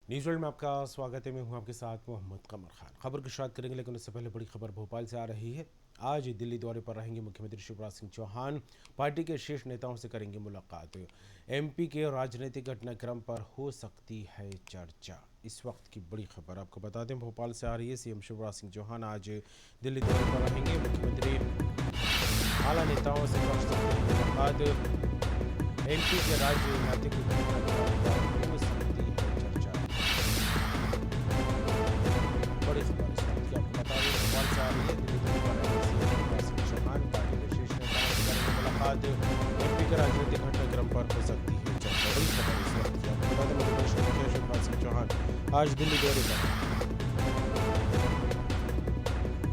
News world में आपका स्वागत है। मैं हूं आपके साथ मोहम्मद कमर खान। खबर की शुरुआत करेंगे, लेकिन उससे पहले बड़ी खबर भोपाल से आ रही है। आज दिल्ली दौरे पर रहेंगे मुख्यमंत्री शिवराज सिंह चौहान। पार्टी के शीर्ष नेताओं से करेंगे मुलाकात। एमपी के राजनीतिक घटनाक्रम पर हो सकती है चर्चा। इस वक्त की बड़ी खबर आपको बता दें, भोपाल से आ रही है। सीएम शिवराज सिंह चौहान आज दिल्ली दौरे पर रहेंगे। मुख्यमंत्री आला नेताओं से कर सकते हैं मुलाकात। एमपी के राजनीतिक घटनाक्रम पर हो सकती है चर्चा। बड़ी खबर इस वक्त की आपको बता दें, भोपाल से आ रही है। दिल्ली दौरे पर रहेंगे सीएम शिवराज सिंह चौहान। पार्टी के शीर्ष नेताओं से करेंगे मुलाकात। एमपी के राजनीतिक घटनाक्रम पर हो सकती है चर्चा। बड़ी खबर इस वक्त की आपको बता दें, मध्य प्रदेश के मुख्यमंत्री शिवराज सिंह चौहान आज दिल्ली दौरे पर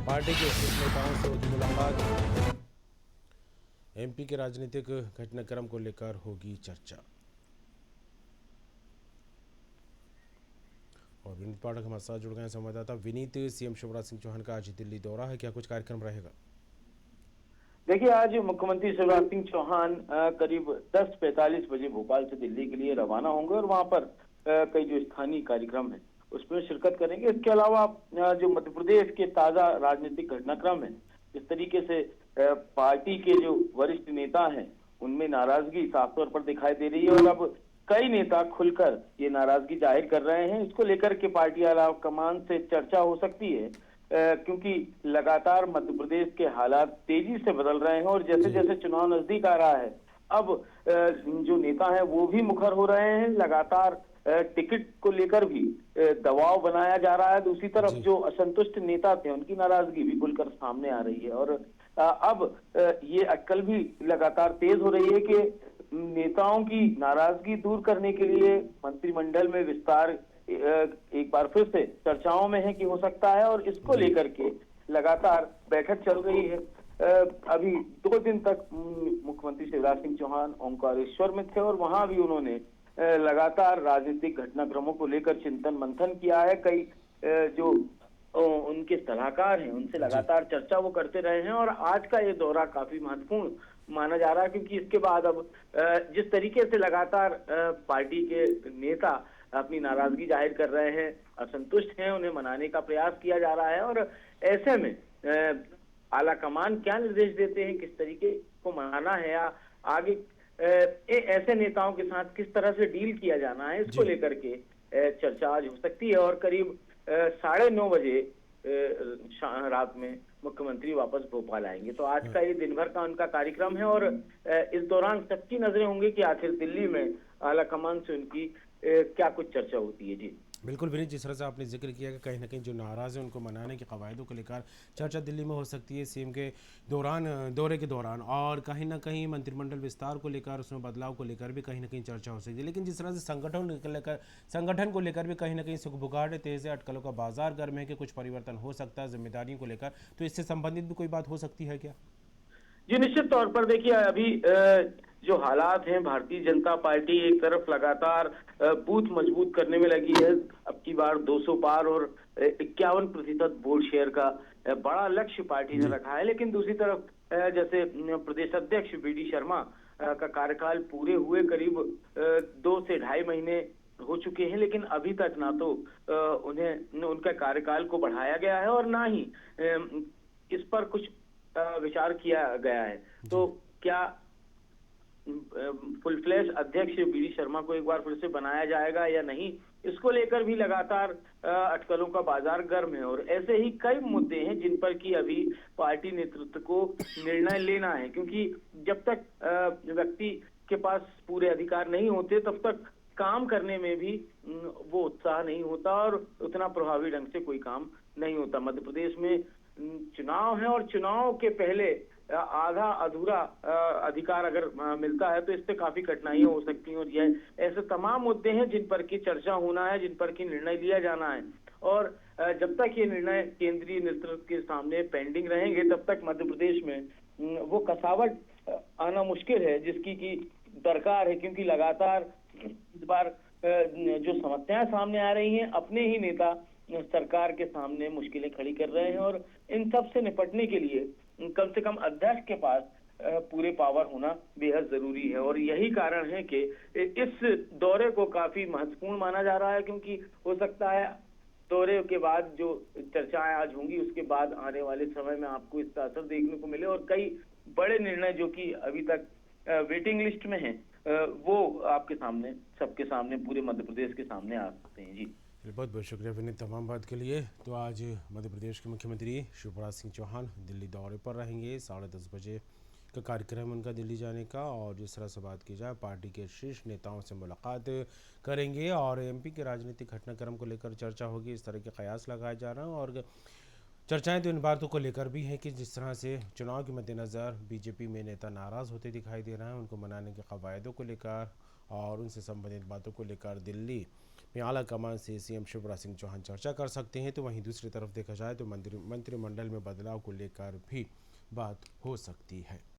पार्टी के शीर्ष नेताओं से होगी मुलाकात। एमपी के राजनीतिक घटनाक्रम को लेकर होगी चर्चा। और विनीत पाठक हमारे साथ जुड़ गए हैं, संवाददाता विनीत। सीएम शिवराज सिंह चौहान का आज दिल्ली दौरा है, क्या कुछ कार्यक्रम रहेगा? देखिए, आज मुख्यमंत्री शिवराज सिंह चौहान करीब 10:45 बजे भोपाल से दिल्ली के लिए रवाना होंगे और वहां पर कई जो स्थानीय कार्यक्रम है उसमें शिरकत करेंगे। इसके अलावा जो मध्य प्रदेश के ताजा राजनीतिक घटनाक्रम है, इस तरीके से पार्टी के जो वरिष्ठ नेता हैं उनमें नाराजगी साफ तौर पर दिखाई दे रही है और अब कई नेता खुलकर ये नाराजगी जाहिर कर रहे हैं। इसको लेकर के पार्टी आला कमान से चर्चा हो सकती है, क्योंकि लगातार मध्य प्रदेश के हालात तेजी से बदल रहे हैं और जैसे जैसे चुनाव नजदीक आ रहा है, अब जो नेता हैं वो भी मुखर हो रहे हैं। लगातार टिकट को लेकर भी दबाव बनाया जा रहा है। दूसरी तरफ जो असंतुष्ट नेता थे उनकी नाराजगी भी खुलकर सामने आ रही है और अब ये अटकल भी लगातार तेज हो रही है कि नेताओं की नाराजगी दूर करने के लिए मंत्रिमंडल में विस्तार एक बार फिर से चर्चाओं में है कि हो सकता है और इसको लेकर के लगातार बैठक चल रही है। अभी 2 दिन तक मुख्यमंत्री शिवराज सिंह चौहान ओंकारेश्वर में थे और वहां भी उन्होंने लगातार राजनीतिक घटनाक्रमों को लेकर चिंतन मंथन किया है। कई जो उनके सलाहकार हैं उनसे लगातार चर्चा वो करते रहे हैं और आज का ये दौरा काफी महत्वपूर्ण माना जा रहा है, क्योंकि इसके बाद अब जिस तरीके से लगातार पार्टी के नेता अपनी नाराजगी जाहिर कर रहे हैं, असंतुष्ट हैं, उन्हें मनाने का प्रयास किया जा रहा है और ऐसे में आला कमान क्या निर्देश देते हैं, किस तरीके को मनाना है या आगे ऐसे नेताओं के साथ किस तरह से डील किया जाना है, इसको लेकर के चर्चा आज हो सकती है। और करीब 9:30 बजे रात में मुख्यमंत्री वापस भोपाल आएंगे। तो आज का ये दिन भर का उनका कार्यक्रम है और इस दौरान सबकी नजरें होंगी कि आखिर दिल्ली में आला कमान से उनकी क्या कुछ चर्चा होती है। जी बिल्कुल विनीत, जिस तरह से आपने जिक्र किया कि कहीं ना कहीं जो नाराज़ है उनको मनाने के कवायदों को लेकर चर्चा दिल्ली में हो सकती है सीएम के दौरे के दौरान, और कहीं ना कहीं मंत्रिमंडल विस्तार को लेकर, उसमें बदलाव को लेकर भी कहीं ना कहीं चर्चा हो सकती है। लेकिन जिस तरह से संगठन को लेकर भी कहीं ना कहीं सुखबुगाहट तेज है, अटकलों का बाजार गर्म है कि कुछ परिवर्तन हो सकता है जिम्मेदारियों को लेकर, तो इससे संबंधित भी कोई बात हो सकती है क्या? जी, निश्चित तौर पर देखिए, अभी जो हालात हैं, भारतीय जनता पार्टी एक तरफ लगातार बूथ मजबूत करने में लगी है। अब की बार 200 पार और 51% वोट शेयर का बड़ा लक्ष्य पार्टी ने रखा है। लेकिन दूसरी तरफ जैसे प्रदेश अध्यक्ष BD शर्मा का कार्यकाल पूरे हुए करीब 2 से 2.5 महीने हो चुके हैं, लेकिन अभी तक ना तो उन्हें उनका कार्यकाल को बढ़ाया गया है और ना ही इस पर कुछ विचार किया गया है। तो क्या फुल फ्लैश अध्यक्ष BD शर्मा को एक बार फिर से बनाया जाएगा या नहीं, इसको लेकर भी लगातार अटकलों का बाजार गर्म है और ऐसे ही कई मुद्दे हैं जिन पर कि अभी पार्टी नेतृत्व को निर्णय लेना है, क्योंकि जब तक व्यक्ति के पास पूरे अधिकार नहीं होते तब तक काम करने में भी वो उत्साह नहीं होता और उतना प्रभावी ढंग से कोई काम नहीं होता। मध्य प्रदेश में चुनाव है और चुनाव के पहले आधा अधूरा अधिकार अगर मिलता है तो इससे काफी कठिनाइयां हो सकती हैं और यह ऐसे तमाम मुद्दे हैं जिन पर की चर्चा होना है, जिन पर की निर्णय लिया जाना है। और जब तक ये निर्णय केंद्रीय नेतृत्व के सामने पेंडिंग रहेंगे तब तक मध्य प्रदेश में वो कसावट आना मुश्किल है जिसकी की दरकार है, क्योंकि लगातार इस बार जो समस्याएं सामने आ रही हैं, अपने ही नेता सरकार के सामने मुश्किलें खड़ी कर रहे हैं और इन सब से निपटने के लिए कम से कम अध्यक्ष के पास पूरे पावर होना बेहद जरूरी है। और यही कारण है कि इस दौरे को काफी महत्वपूर्ण माना जा रहा है, क्योंकि हो सकता है दौरे के बाद जो चर्चाएं आज होंगी उसके बाद आने वाले समय में आपको इसका असर देखने को मिले, और कई बड़े निर्णय जो कि अभी तक वेटिंग लिस्ट में हैं, वो आपके सामने, सबके सामने, पूरे मध्य प्रदेश के सामने आ सकते हैं। जी बहुत बहुत शुक्रिया विनीत तमाम बात के लिए। तो आज मध्य प्रदेश के मुख्यमंत्री शिवराज सिंह चौहान दिल्ली दौरे पर रहेंगे। 10:30 बजे का कार्यक्रम उनका दिल्ली जाने का, और जिस तरह से बात की जाए पार्टी के शीर्ष नेताओं से मुलाकात करेंगे और एमपी के राजनीतिक घटनाक्रम को लेकर चर्चा होगी, इस तरह के कयास लगाए जा रहे हैं। और चर्चाएं तो इन बातों को लेकर भी हैं कि जिस तरह से चुनाव के मद्देनज़र बीजेपी में नेता नाराज़ होते दिखाई दे रहे हैं, उनको मनाने के कवायदों को लेकर और उनसे संबंधित बातों को लेकर दिल्ली में आला कमान से सीएम शिवराज सिंह चौहान चर्चा कर सकते हैं। तो वहीं दूसरी तरफ देखा जाए तो मंत्रिमंडल में बदलाव को लेकर भी बात हो सकती है।